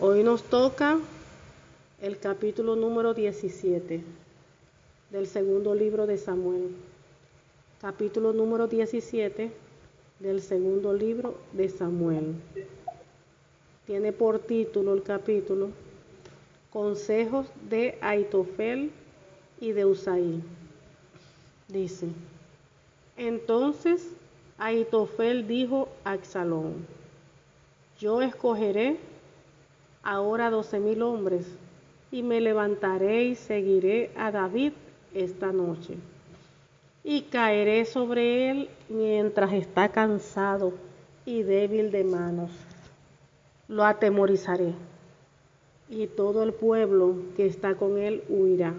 Hoy nos toca el capítulo número 17 del segundo libro de Samuel. Capítulo número 17 del segundo libro de Samuel. Tiene por título el capítulo Consejos de Ahitofel y de Husai. Dice: Entonces Ahitofel dijo a Absalón: Yo escogeré ahora 12,000 hombres, y me levantaré y seguiré a David esta noche, y caeré sobre él mientras está cansado y débil de manos. Lo atemorizaré, y todo el pueblo que está con él huirá,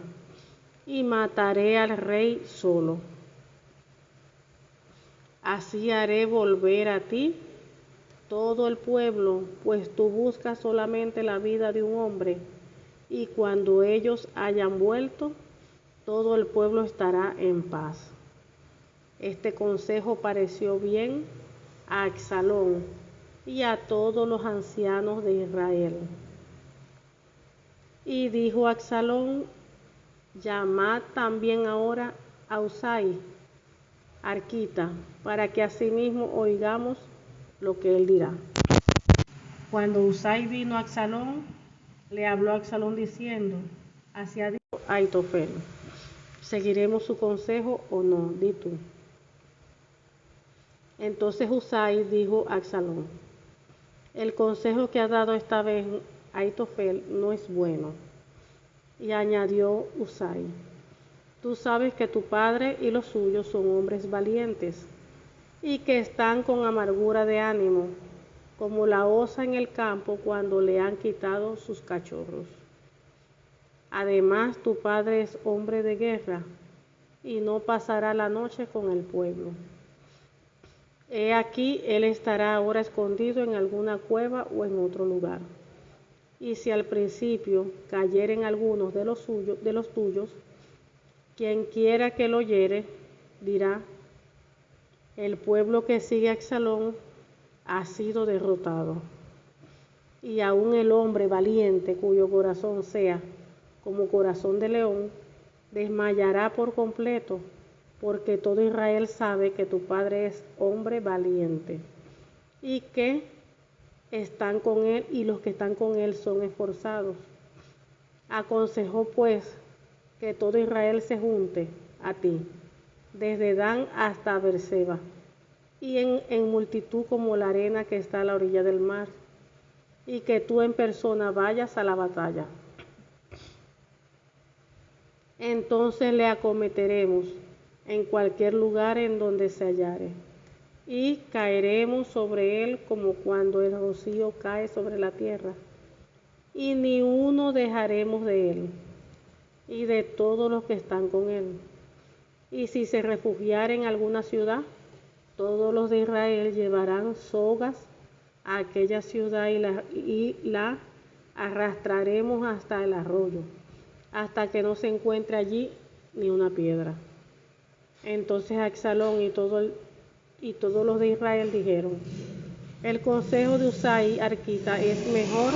y mataré al rey solo. Así haré volver a ti todo el pueblo, pues tú buscas solamente la vida de un hombre, y cuando ellos hayan vuelto, todo el pueblo estará en paz. Este consejo pareció bien a Absalón y a todos los ancianos de Israel. Y dijo Absalón: Llamad también ahora a Husai, arquita, para que asimismo oigamos lo que él dirá. Cuando Husai vino a Absalón, le habló a Absalón diciendo: Así ha dicho Ahitofel, ¿seguiremos su consejo o no? Di tú. Entonces Husai dijo a Absalón: El consejo que ha dado esta vez Ahitofel no es bueno. Y añadió Husai: Tú sabes que tu padre y los suyos son hombres valientes, y que están con amargura de ánimo, como la osa en el campo cuando le han quitado sus cachorros. Además, tu padre es hombre de guerra, y no pasará la noche con el pueblo. He aquí, él estará ahora escondido en alguna cueva o en otro lugar. Y si al principio cayeren algunos de los tuyos, quien quiera que lo oyere, dirá: El pueblo que sigue a Absalón ha sido derrotado. Y aún el hombre valiente, cuyo corazón sea como corazón de león, desmayará por completo, porque todo Israel sabe que tu padre es hombre valiente, y que están con él, y los que están con él son esforzados. Aconsejó pues que todo Israel se junte a ti, desde Dan hasta Beerseba, y en multitud como la arena que está a la orilla del mar, y que tú en persona vayas a la batalla. Entonces le acometeremos en cualquier lugar en donde se hallare, y caeremos sobre él como cuando el rocío cae sobre la tierra, y ni uno dejaremos de él y de todos los que están con él. Y si se refugiara en alguna ciudad, todos los de Israel llevarán sogas a aquella ciudad y la arrastraremos hasta el arroyo, hasta que no se encuentre allí ni una piedra. Entonces Absalón y todos los de Israel dijeron: El consejo de Husai arquita es mejor.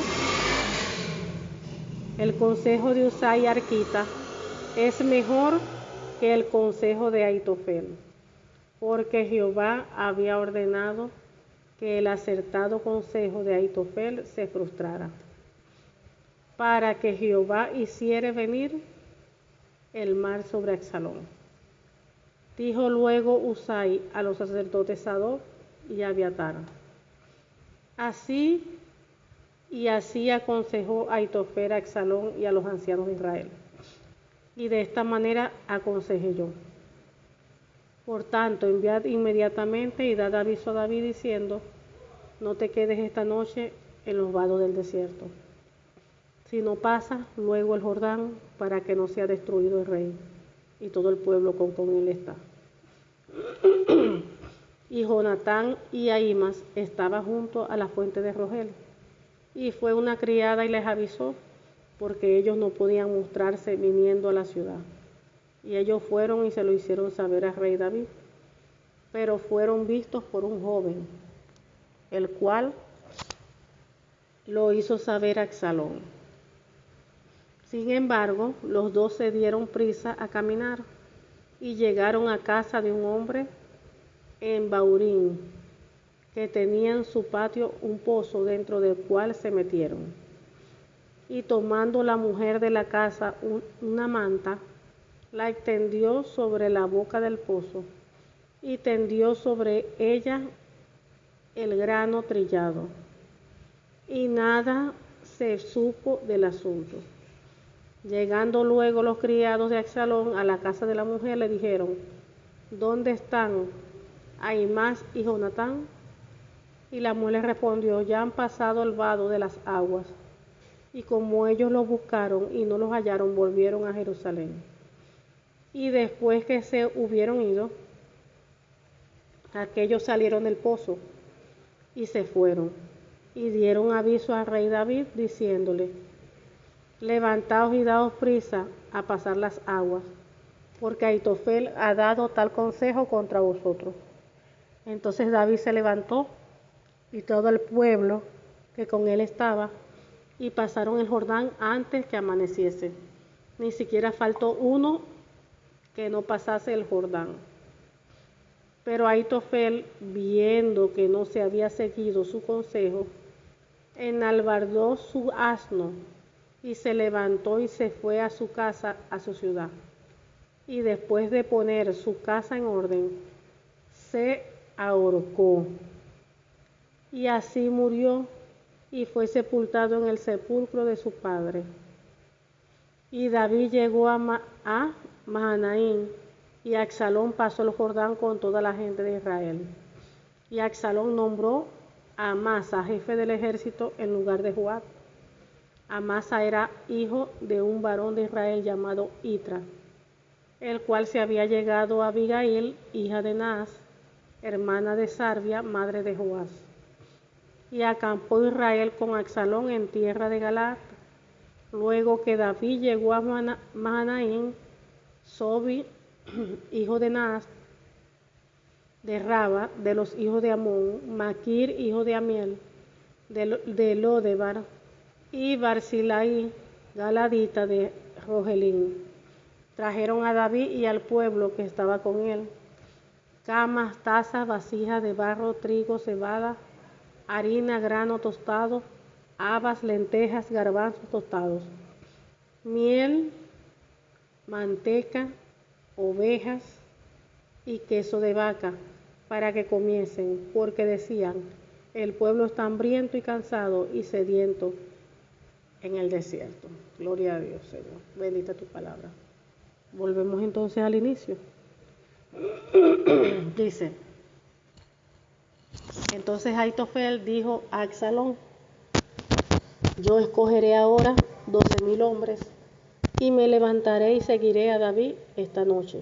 El consejo de Husai arquita es mejor que el consejo de Ahitofel, porque Jehová había ordenado que el acertado consejo de Ahitofel se frustrara, para que Jehová hiciere venir el mal sobre Absalón. Dijo luego Husai a los sacerdotes Sadoc y Abiatar: Así aconsejó Ahitofel a Absalón y a los ancianos de Israel, y de esta manera aconsejé yo. Por tanto, enviad inmediatamente y dad aviso a David diciendo: No te quedes esta noche en los vados del desierto, sino pasa luego el Jordán, para que no sea destruido el rey y todo el pueblo con él está. Y Jonatán y Ahimas estaban junto a la fuente de Rogel, y fue una criada y les avisó, porque ellos no podían mostrarse viniendo a la ciudad. Y ellos fueron y se lo hicieron saber al rey David, pero fueron vistos por un joven, el cual lo hizo saber a Absalón. Sin embargo, los dos se dieron prisa a caminar y llegaron a casa de un hombre en Baurín, que tenía en su patio un pozo dentro del cual se metieron. Y tomando la mujer de la casa una manta, la extendió sobre la boca del pozo y tendió sobre ella el grano trillado. Y nada se supo del asunto. Llegando luego los criados de Absalón a la casa de la mujer, le dijeron: ¿dónde están Ahimaas y Jonatán? Y la mujer le respondió: ya han pasado el vado de las aguas. Y como ellos los buscaron y no los hallaron, volvieron a Jerusalén. Y después que se hubieron ido, aquellos salieron del pozo y se fueron, y dieron aviso al rey David, diciéndole: levantaos y daos prisa a pasar las aguas, porque Ahitofel ha dado tal consejo contra vosotros. Entonces David se levantó y todo el pueblo que con él estaba, y pasaron el Jordán antes que amaneciese. Ni siquiera faltó uno que no pasase el Jordán. Pero Ahitofel, viendo que no se había seguido su consejo, enalbardó su asno y se levantó y se fue a su casa, a su ciudad. Y después de poner su casa en orden, se ahorcó. Y así murió y fue sepultado en el sepulcro de su padre. Y David llegó a Mahanaim, y Absalón pasó el Jordán con toda la gente de Israel. Y Absalón nombró a Amasa jefe del ejército en lugar de Joab. Amasa era hijo de un varón de Israel llamado Itra, el cual se había llegado a Abigail, hija de Naas, hermana de Sarvia, madre de Joás. Y acampó Israel con Absalón en tierra de Galaad. Luego que David llegó a Mahanaim, Sobi, hijo de Naas, de Raba, de los hijos de Amón, Maquir, hijo de Amiel, de Lodebar, y Barzilai, galadita de Rogelín, trajeron a David y al pueblo que estaba con él camas, tazas, vasijas de barro, trigo, cebada, harina, grano tostado, habas, lentejas, garbanzos tostados, miel, manteca, ovejas y queso de vaca, para que comiesen, porque decían: el pueblo está hambriento y cansado y sediento en el desierto. Gloria a Dios, Señor. Bendita tu palabra. Volvemos entonces al inicio. Dice: entonces Ahitofel dijo a Absalón: yo escogeré ahora 12,000 hombres, y me levantaré y seguiré a David esta noche,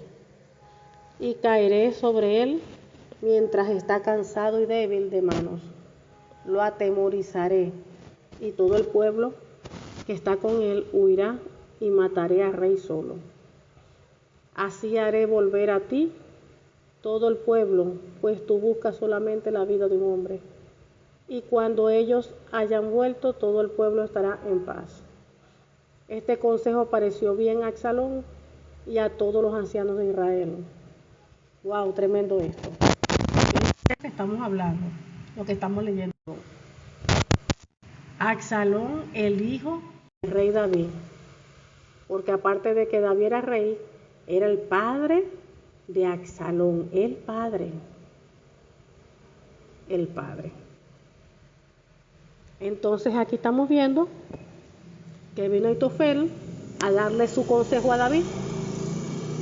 y caeré sobre él mientras está cansado y débil de manos. Lo atemorizaré, y todo el pueblo que está con él huirá, y mataré al rey solo. Así haré volver a ti todo el pueblo, pues tú buscas solamente la vida de un hombre. Y cuando ellos hayan vuelto, todo el pueblo estará en paz. Este consejo pareció bien a Absalón y a todos los ancianos de Israel. Wow, tremendo esto. ¿De qué estamos hablando? Lo que estamos leyendo. Absalón, el hijo del rey David. Porque aparte de que David era rey, era el padre de Absalón, el padre. Entonces aquí estamos viendo que vino Ahitofel a darle su consejo a David.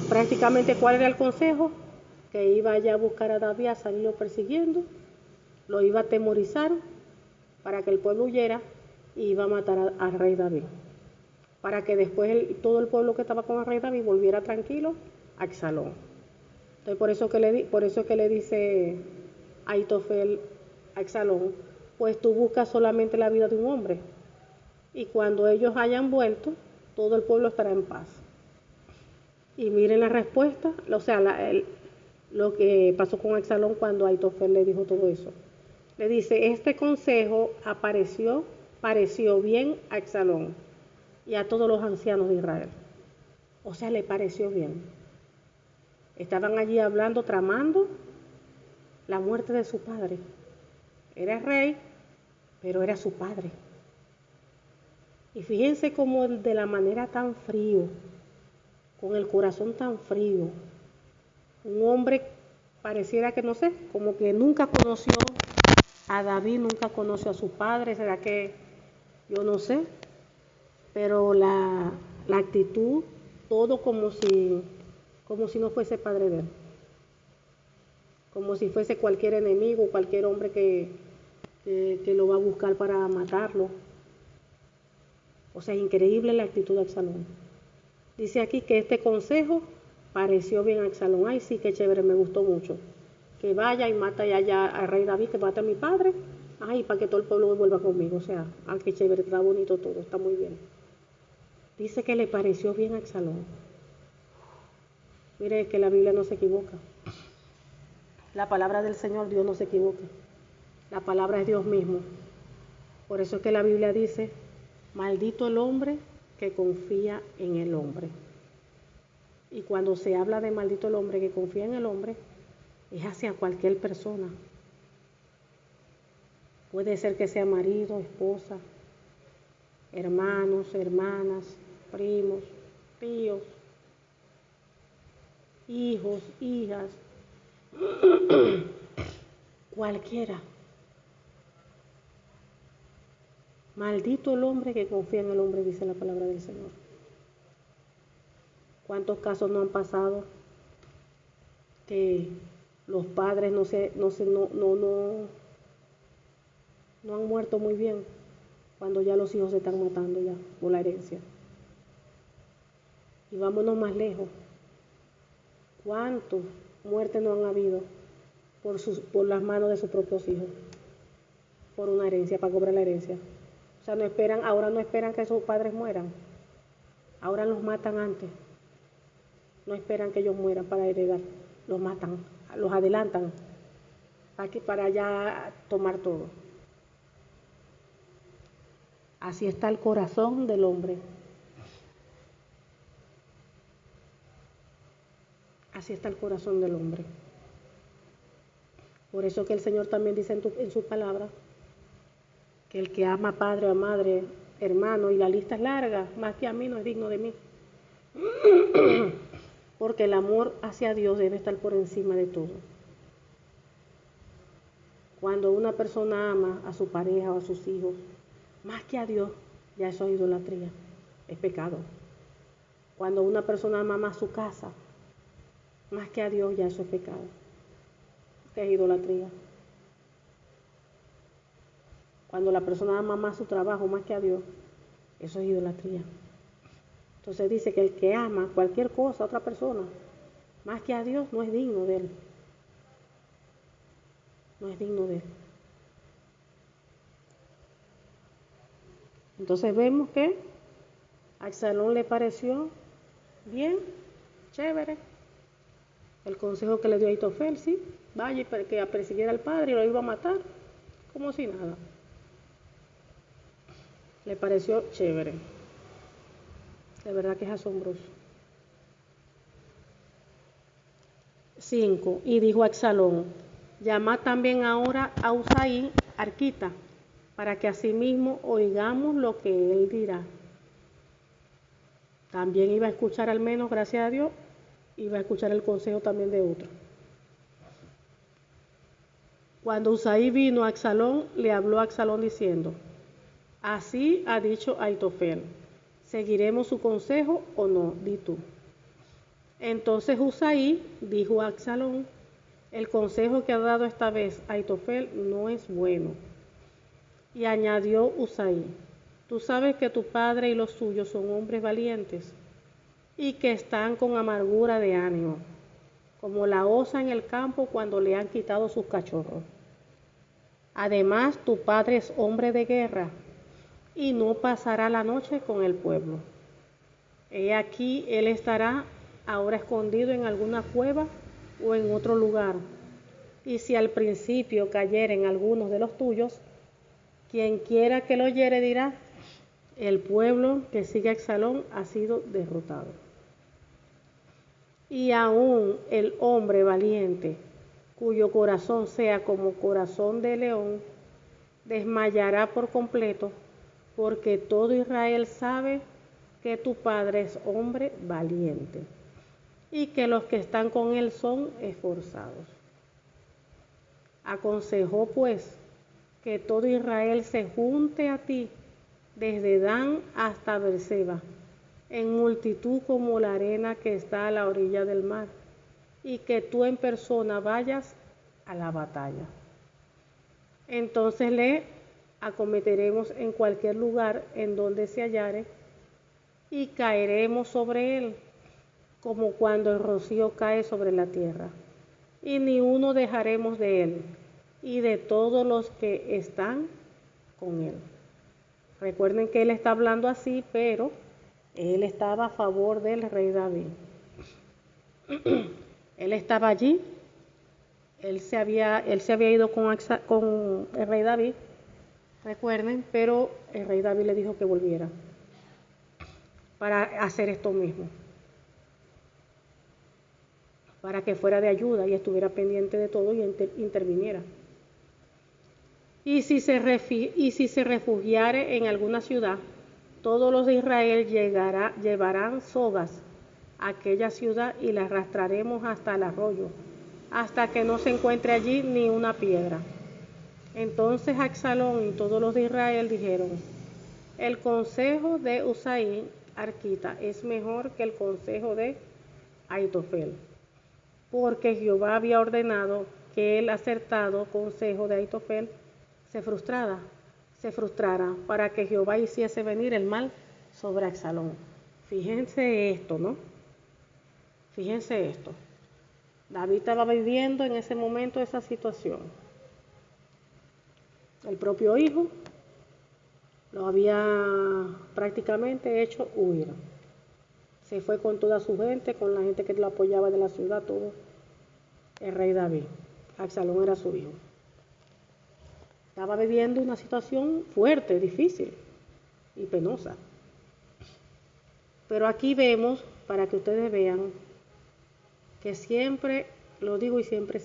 Prácticamente, ¿cuál era el consejo? Que iba allá a buscar a David, a salirlo persiguiendo, lo iba a atemorizar para que el pueblo huyera, y iba a matar al rey David, para que después todo el pueblo que estaba con el rey David volviera tranquilo a Absalón. Entonces por eso que le dice Ahitofel a Absalón: pues tú buscas solamente la vida de un hombre, y cuando ellos hayan vuelto, todo el pueblo estará en paz. Y miren la respuesta, o sea, lo que pasó con Absalón cuando Ahitofel le dijo todo eso. Le dice: este consejo apareció pareció bien a Absalón y a todos los ancianos de Israel. O sea, le pareció bien. Estaban allí hablando, tramando la muerte de su padre. Era rey, pero era su padre. Y fíjense cómo de la manera tan frío, con el corazón tan frío, un hombre pareciera que no sé, como que nunca conoció a David, nunca conoció a su padre, será que yo no sé, pero la actitud, todo como si no fuese padre de él, como si fuese cualquier enemigo, cualquier hombre que lo va a buscar para matarlo. O sea, increíble la actitud de Absalón. Dice aquí que este consejo pareció bien a Absalón. Ay, sí, qué chévere, me gustó mucho. Que vaya y mata allá al rey David, que mate a mi padre. Ay, para que todo el pueblo vuelva conmigo. O sea, ay, qué chévere, está bonito todo, está muy bien. Dice que le pareció bien a Absalón. Mire que la Biblia no se equivoca. La palabra del Señor, Dios no se equivoca. La palabra es Dios mismo. Por eso es que la Biblia dice, maldito el hombre que confía en el hombre. Y cuando se habla de maldito el hombre que confía en el hombre, es hacia cualquier persona. Puede ser que sea marido, esposa, hermanos, hermanas, primos, tíos, hijos, hijas, cualquiera. Maldito el hombre que confía en el hombre, dice la palabra del Señor. ¿Cuántos casos no han pasado que los padres no han muerto muy bien cuando ya los hijos se están matando ya por la herencia? Y vámonos más lejos. ¿Cuántas muertes no han habido por las manos de sus propios hijos? Por una herencia, para cobrar la herencia. O sea, ahora no esperan que sus padres mueran. Ahora los matan antes. No esperan que ellos mueran para heredar. Los matan, los adelantan para ya tomar todo. Así está el corazón del hombre. Así está el corazón del hombre. Por eso que el Señor también dice en su palabra que el que ama a padre o a madre, hermano, y la lista es larga, más que a mí, no es digno de mí. Porque el amor hacia Dios debe estar por encima de todo. Cuando una persona ama a su pareja o a sus hijos, más que a Dios, ya eso es idolatría, es pecado. Cuando una persona ama más su casa, más que a Dios, ya eso es pecado, que es idolatría. Cuando la persona ama más su trabajo, más que a Dios, eso es idolatría. Entonces dice que el que ama cualquier cosa a otra persona, más que a Dios, no es digno de él. No es digno de él. Entonces vemos que a Absalón le pareció bien, chévere, el consejo que le dio a Aitofel, sí, vaya y que persiguiera al padre y lo iba a matar, como si nada. Le pareció chévere. De verdad que es asombroso. 5. Y dijo a Absalón, llamad también ahora a Usaí, arquita, para que asimismo oigamos lo que él dirá. También iba a escuchar, al menos, gracias a Dios, iba a escuchar el consejo también de otro. Cuando Usaí vino a Absalón, le habló a Absalón diciendo, así ha dicho Aitofel, ¿seguiremos su consejo o no? Di tú. Entonces Usaí dijo a Absalón, el consejo que ha dado esta vez Aitofel no es bueno. Y añadió Usaí, tú sabes que tu padre y los suyos son hombres valientes y que están con amargura de ánimo, como la osa en el campo cuando le han quitado sus cachorros. Además, tu padre es hombre de guerra y no pasará la noche con el pueblo. He aquí, él estará ahora escondido en alguna cueva o en otro lugar. Y si al principio cayeren algunos de los tuyos, Quien quiera que lo oyere dirá, el pueblo que sigue a Absalón ha sido derrotado. Y aún el hombre valiente, cuyo corazón sea como corazón de león, desmayará por completo, porque todo Israel sabe que tu padre es hombre valiente y que los que están con él son esforzados. Aconsejó pues que todo Israel se junte a ti desde Dan hasta Beerseba, en multitud como la arena que está a la orilla del mar, y que tú en persona vayas a la batalla. Entonces le acometeremos en cualquier lugar en donde se hallare, y caeremos sobre él, como cuando el rocío cae sobre la tierra, y ni uno dejaremos de él, y de todos los que están con él. Recuerden que él está hablando así, pero él estaba a favor del rey David. Él estaba allí, él se había ido con el rey David, recuerden, pero el rey David le dijo que volviera para hacer esto mismo, para que fuera de ayuda y estuviera pendiente de todo y interviniera. Y si se refugiare en alguna ciudad, todos los de Israel llevarán sogas a aquella ciudad y la arrastraremos hasta el arroyo, hasta que no se encuentre allí ni una piedra. Entonces Absalón y todos los de Israel dijeron, el consejo de Usaí arquita es mejor que el consejo de Aitofel, porque Jehová había ordenado que el acertado consejo de Aitofel se frustrara, para que Jehová hiciese venir el mal sobre Absalón. Fíjense esto, ¿no? Fíjense esto. David estaba viviendo en ese momento esa situación. El propio hijo lo había prácticamente hecho huir. Se fue con toda su gente, con la gente que lo apoyaba de la ciudad, todo. El rey David. Absalón era su hijo. Estaba viviendo una situación fuerte, difícil y penosa. Pero aquí vemos, para que ustedes vean, que siempre, lo digo y siempre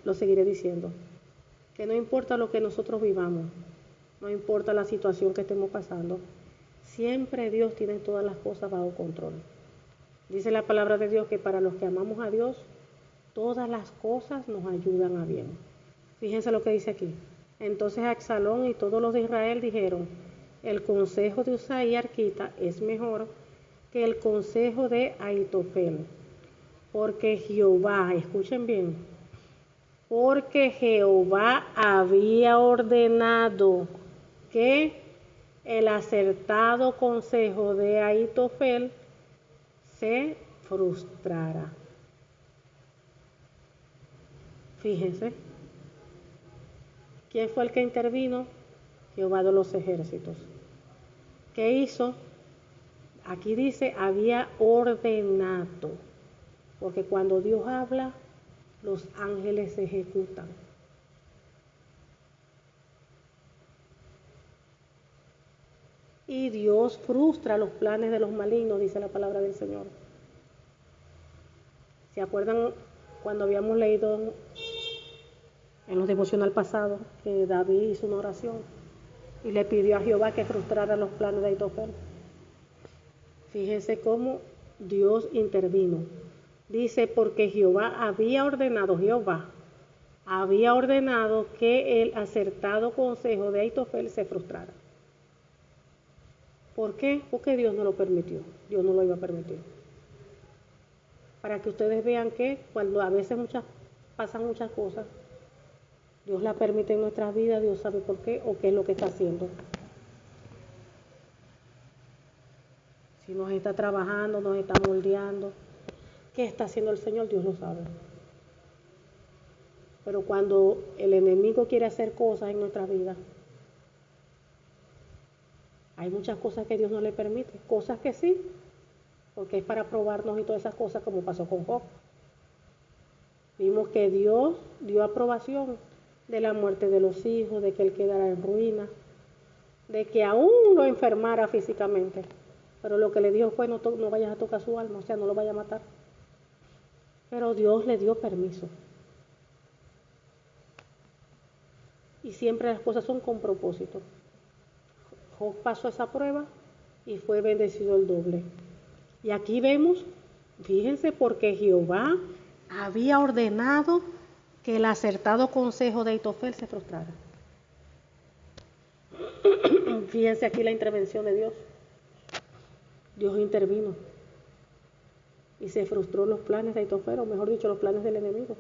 lo seguiré diciendo, que no importa lo que nosotros vivamos, no importa la situación que estemos pasando, siempre Dios tiene todas las cosas bajo control. Dice la palabra de Dios que para los que amamos a Dios, todas las cosas nos ayudan a bien. Fíjense lo que dice aquí. Entonces Absalón y todos los de Israel dijeron, el consejo de Usaí arquita es mejor que el consejo de Aitofel, porque Jehová, escuchen bien, porque Jehová había ordenado que el acertado consejo de Aitofel se frustrara. Fíjense. ¿Quién fue el que intervino? Jehová de los ejércitos. ¿Qué hizo? Aquí dice, había ordenado, porque cuando Dios habla, los ángeles se ejecutan. Y Dios frustra los planes de los malignos, dice la palabra del Señor. ¿Se acuerdan cuando habíamos leído en los devocional pasados que David hizo una oración y le pidió a Jehová que frustrara los planes de Aitofel? Fíjense cómo Dios intervino. Dice, porque Jehová había ordenado que el acertado consejo de Aitofel se frustrara. ¿Por qué? Porque Dios no lo permitió. Dios no lo iba a permitir. Para que ustedes vean que cuando a veces pasan muchas cosas, Dios las permite en nuestras vidas, Dios sabe por qué o qué es lo que está haciendo. Si nos está trabajando, nos está moldeando, ¿qué está haciendo el Señor? Dios lo sabe. Pero cuando el enemigo quiere hacer cosas en nuestras vidas, hay muchas cosas que Dios no le permite, cosas que sí, porque es para probarnos y todas esas cosas, como pasó con Job. Vimos que Dios dio aprobación de la muerte de los hijos, de que él quedara en ruina, de que aún lo enfermara físicamente. Pero lo que le dijo fue, no vayas a tocar su alma, o sea, no lo vaya a matar. Pero Dios le dio permiso. Y siempre las cosas son con propósito. Job pasó esa prueba y fue bendecido el doble. Y aquí vemos, fíjense, porque Jehová había ordenado que el acertado consejo de Ahitofel se frustrara. Fíjense aquí la intervención de Dios. Dios intervino y se frustró los planes de Ahitofel, o mejor dicho, los planes del enemigo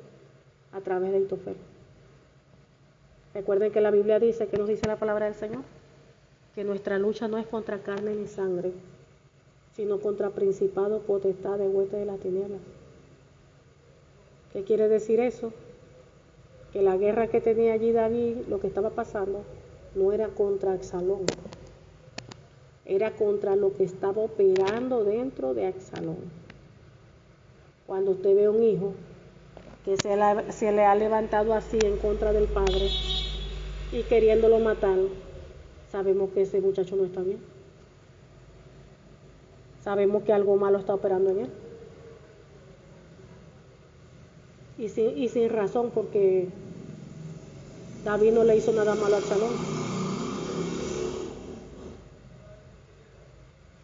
a través de Ahitofel. Recuerden que la Biblia dice, que nos dice la palabra del Señor, que nuestra lucha no es contra carne ni sangre, sino contra principado, potestad, de huestes de las tinieblas. ¿Qué quiere decir eso? Que la guerra que tenía allí David, lo que estaba pasando, no era contra Absalón, era contra lo que estaba operando dentro de Absalón. Cuando usted ve a un hijo que se le ha levantado así en contra del padre y queriéndolo matar, sabemos que ese muchacho no está bien. Sabemos que algo malo está operando en él. Y sin razón, porque David no le hizo nada malo a Absalón.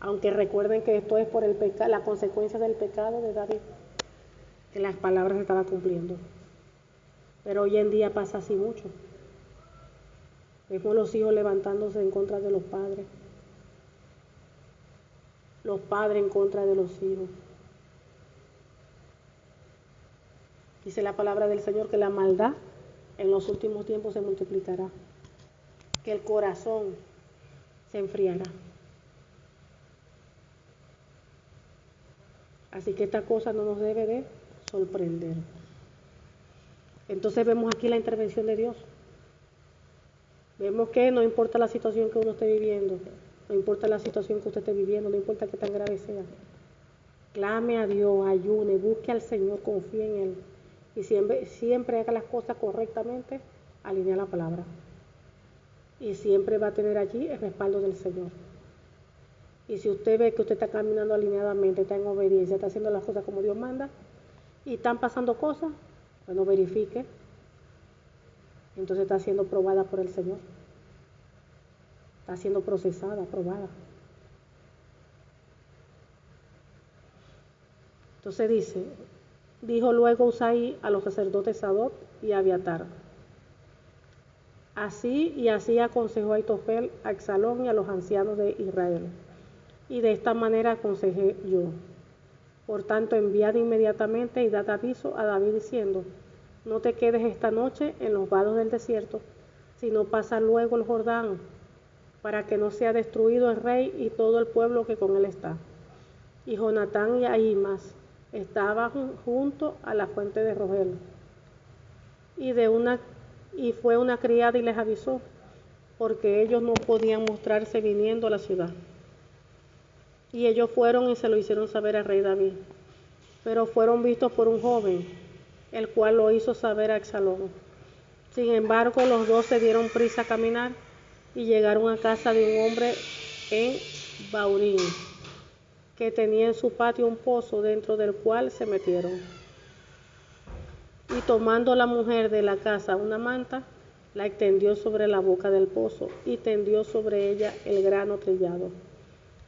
Aunque recuerden que esto es por el pecado, la consecuencia del pecado de David, que las palabras se estaban cumpliendo. Pero hoy en día pasa así mucho. Vemos los hijos levantándose en contra de los padres en contra de los hijos. Dice la palabra del Señor que la maldad en los últimos tiempos se multiplicará, que el corazón se enfriará. Así que esta cosa no nos debe de sorprender. Entonces vemos aquí la intervención de Dios. Vemos que no importa la situación que uno esté viviendo, no importa la situación que usted esté viviendo, no importa qué tan grave sea. Clame a Dios, ayune, busque al Señor, confíe en Él. Y siempre haga las cosas correctamente, alinea la palabra. Y siempre va a tener allí el respaldo del Señor. Y si usted ve que usted está caminando alineadamente, está en obediencia, está haciendo las cosas como Dios manda, y están pasando cosas, bueno, verifique. Entonces está siendo probada por el Señor. Está siendo procesada, probada. Entonces dijo luego Usaí a los sacerdotes Sadoc y Abiatar. Así aconsejó a Ahitofel, a Absalón y a los ancianos de Israel. Y de esta manera aconsejé yo. Por tanto, enviad inmediatamente y dad aviso a David diciendo, no te quedes esta noche en los vados del desierto, sino pasa luego el Jordán, para que no sea destruido el rey y todo el pueblo que con él está. Y Jonatán y Ahimas estaban junto a la fuente de Rogel. Y fue una criada y les avisó, porque ellos no podían mostrarse viniendo a la ciudad. Y ellos fueron y se lo hicieron saber al rey David. Pero fueron vistos por un joven, el cual lo hizo saber a Absalón. Sin embargo, los dos se dieron prisa a caminar y llegaron a casa de un hombre en Baurín, que tenía en su patio un pozo, dentro del cual se metieron. Y tomando la mujer de la casa una manta, la extendió sobre la boca del pozo y tendió sobre ella el grano trillado.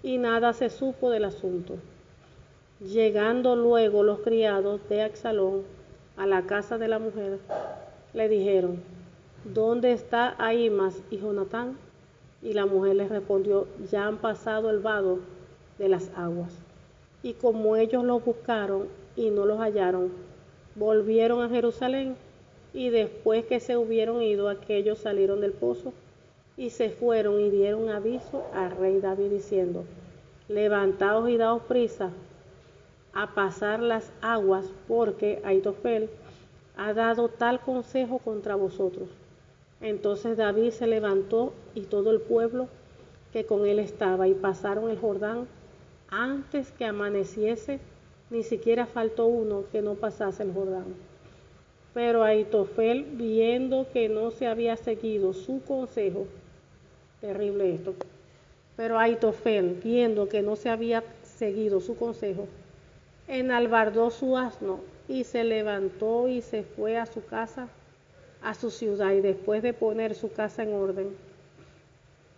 Y nada se supo del asunto. Llegando luego los criados de Absalón a la casa de la mujer, le dijeron, ¿dónde está Ahimas y Jonatán? Y la mujer les respondió, ya han pasado el vado de las aguas. Y como ellos los buscaron y no los hallaron, volvieron a Jerusalén, y después que se hubieron ido, aquellos salieron del pozo y se fueron y dieron aviso al rey David diciendo, levantaos y daos prisa a pasar las aguas, porque Ahitofel ha dado tal consejo contra vosotros. Entonces David se levantó y todo el pueblo que con él estaba, y pasaron el Jordán antes que amaneciese. Ni siquiera faltó uno que no pasase el Jordán. Pero Ahitofel, viendo que no se había seguido su consejo, Terrible esto. Pero Aitofel, viendo que no se había seguido su consejo, enalbardó su asno y se levantó y se fue a su casa, a su ciudad, y después de poner su casa en orden,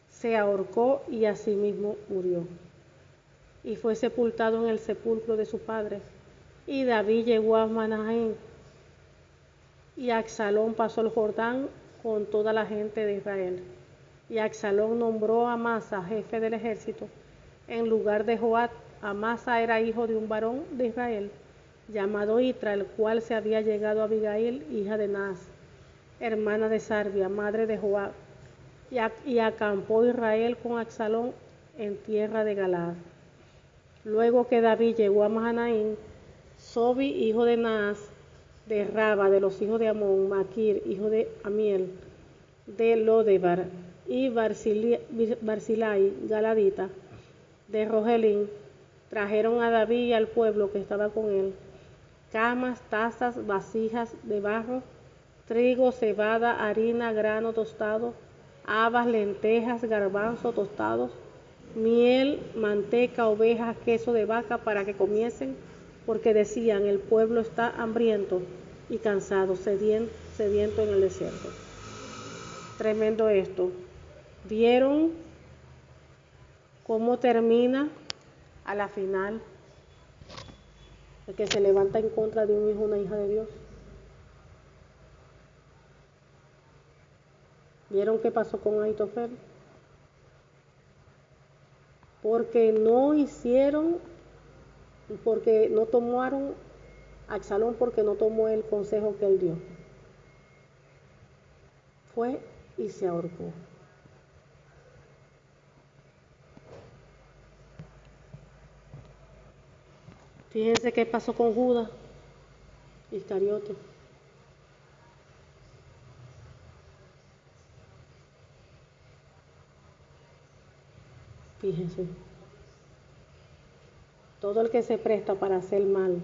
se ahorcó y asimismo murió. Y fue sepultado en el sepulcro de su padre. Y David llegó a Manahem, y Absalón pasó el Jordán con toda la gente de Israel. Y Absalón nombró a Amasa jefe del ejército en lugar de Joab. Amasa era hijo de un varón de Israel llamado Itra, el cual se había llegado a Abigail, hija de Naas, hermana de Sarbia, madre de Joab. Y acampó Israel con Absalón en tierra de Galaad. Luego que David llegó a Mahanaim, Sobi, hijo de Naas, de Raba, de los hijos de Amón, Maquir, hijo de Amiel, de Lodebar, y Barzilai, galadita, de Rogelín, trajeron a David y al pueblo que estaba con él camas, tazas, vasijas de barro, trigo, cebada, harina, grano tostado, habas, lentejas, garbanzos tostados, miel, manteca, ovejas, queso de vaca para que comiesen, porque decían, el pueblo está hambriento y cansado, sediento en el desierto. Tremendo esto. ¿Vieron cómo termina a la final el que se levanta en contra de un hijo o una hija de Dios? ¿Vieron qué pasó con Aitofel? Porque no tomaron a Absalón, porque no tomó el consejo que él dio. Fue y se ahorcó. Fíjense qué pasó con Judas Iscariote. Fíjense. Todo el que se presta para hacer mal,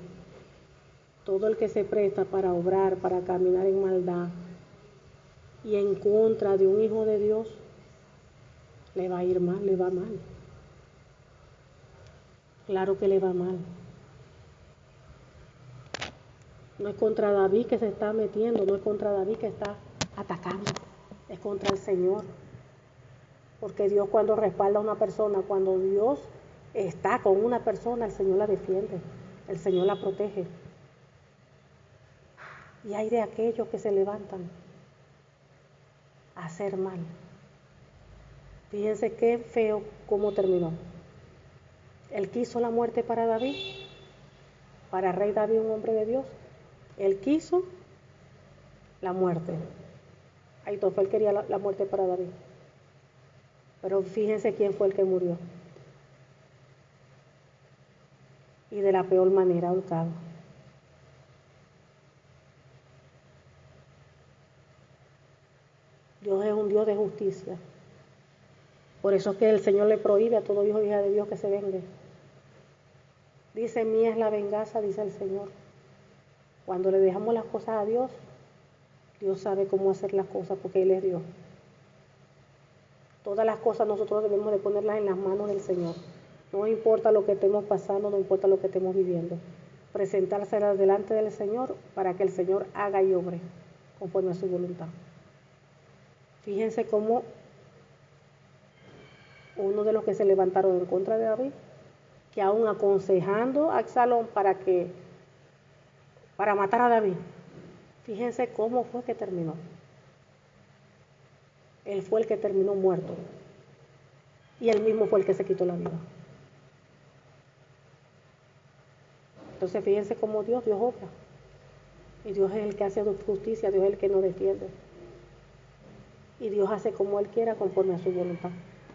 todo el que se presta para obrar, para caminar en maldad y en contra de un hijo de Dios, le va a ir mal, le va mal. Claro que le va mal. No es contra David que se está metiendo, no es contra David que está atacando, es contra el Señor. Porque Dios, cuando respalda a una persona, cuando Dios está con una persona, el Señor la defiende, el Señor la protege. Y hay de aquellos que se levantan a hacer mal. Fíjense qué feo cómo terminó. Él quiso la muerte para David, para el rey David, un hombre de Dios. Él quiso la muerte. Aitofel quería la muerte para David. Pero fíjense quién fue el que murió. Y de la peor manera, ahorcado. Dios es un Dios de justicia. Por eso es que el Señor le prohíbe a todo hijo y hija de Dios que se vengue. Dice, mía es la venganza, dice el Señor. Cuando le dejamos las cosas a Dios, Dios sabe cómo hacer las cosas porque Él es Dios. Todas las cosas nosotros debemos de ponerlas en las manos del Señor. No importa lo que estemos pasando, no importa lo que estemos viviendo. Presentárselas delante del Señor para que el Señor haga y obre conforme a su voluntad. Fíjense cómo uno de los que se levantaron en contra de David, que aún aconsejando a Absalón para matar a David, fíjense cómo fue que terminó. Él fue el que terminó muerto y él mismo fue el que se quitó la vida. Entonces fíjense cómo Dios obra, y Dios es el que hace justicia, Dios es el que nos defiende, y Dios hace como Él quiera conforme a su voluntad.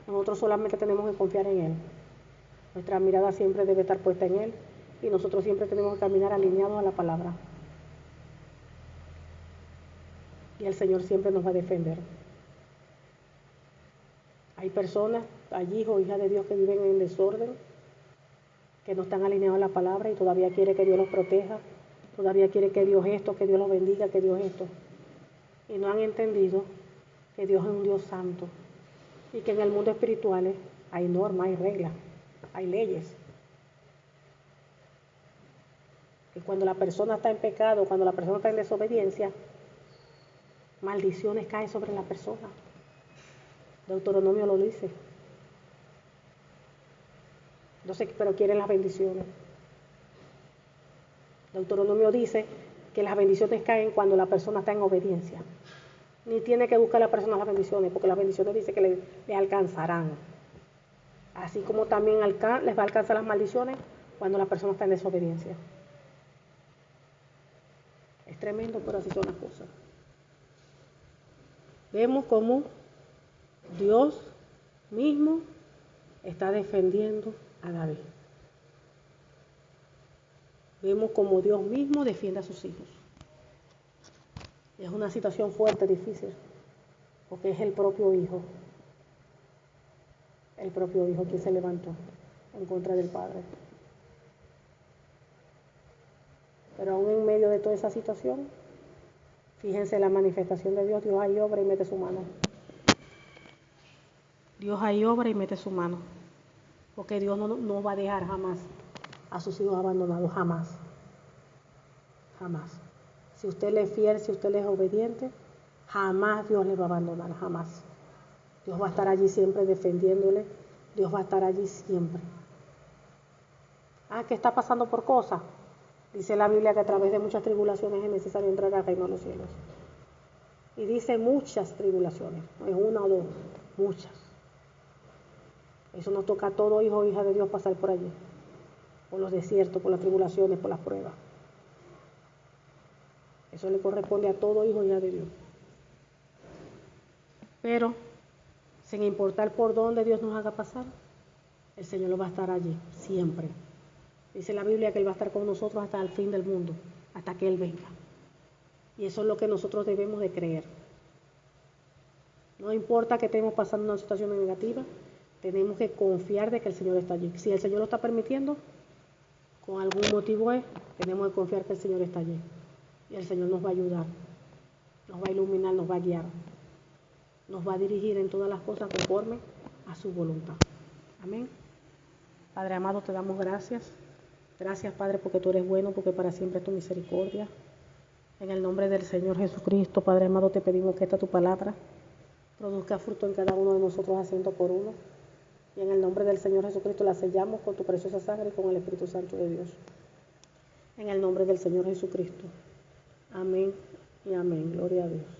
Nosotros solamente tenemos que confiar en Él. Nuestra mirada siempre debe estar puesta en Él, y nosotros siempre tenemos que caminar alineados a la palabra, y el Señor siempre nos va a defender. Hay personas, hay hijos, hijas de Dios que viven en desorden, que no están alineados a la palabra y todavía quiere que Dios los proteja, todavía quiere que Dios esto, que Dios los bendiga, que Dios esto. Y no han entendido que Dios es un Dios santo, Y que en el mundo espiritual hay normas, hay reglas, hay leyes. Que cuando la persona está en pecado, cuando la persona está en desobediencia, maldiciones caen sobre la persona. Deuteronomio lo dice. Entonces, pero quieren las bendiciones. Deuteronomio dice que las bendiciones caen cuando la persona está en obediencia. Ni tiene que buscar la persona las bendiciones, porque las bendiciones dice que le alcanzarán. Así como también les va a alcanzar las maldiciones cuando la persona está en desobediencia. Es tremendo, pero así son las cosas. Vemos cómo Dios mismo está defendiendo a David. Vemos cómo Dios mismo defiende a sus hijos. Es una situación fuerte, difícil, porque es el propio hijo quien se levantó en contra del Padre. Pero aún en medio de toda esa situación, fíjense la manifestación de Dios. Dios ahí obra y mete su mano. Dios ahí obra y mete su mano. Porque Dios no va a dejar jamás a sus hijos abandonados, jamás. Jamás. Si usted le es fiel, si usted le es obediente, jamás Dios le va a abandonar, jamás. Dios va a estar allí siempre defendiéndole. Dios va a estar allí siempre. ¿Qué está pasando por cosas? Dice la Biblia que a través de muchas tribulaciones es necesario entrar al reino de los cielos. Y dice muchas tribulaciones, no es una o dos, muchas. Eso nos toca a todo hijo o hija de Dios pasar por allí, por los desiertos, por las tribulaciones, por las pruebas. Eso le corresponde a todo hijo o hija de Dios. Pero, sin importar por dónde Dios nos haga pasar, el Señor va a estar allí, siempre. Dice la Biblia que Él va a estar con nosotros hasta el fin del mundo, hasta que Él venga. Y eso es lo que nosotros debemos de creer. No importa que estemos pasando una situación negativa, tenemos que confiar de que el Señor está allí. Si el Señor lo está permitiendo, con algún motivo tenemos que confiar que el Señor está allí. Y el Señor nos va a ayudar, nos va a iluminar, nos va a guiar, nos va a dirigir en todas las cosas conforme a su voluntad. Amén. Padre amado, te damos gracias. Gracias, Padre, porque tú eres bueno, porque para siempre es tu misericordia. En el nombre del Señor Jesucristo, Padre amado, te pedimos que esta tu palabra produzca fruto en cada uno de nosotros a 100 por uno. Y en el nombre del Señor Jesucristo la sellamos con tu preciosa sangre y con el Espíritu Santo de Dios. En el nombre del Señor Jesucristo. Amén y amén. Gloria a Dios.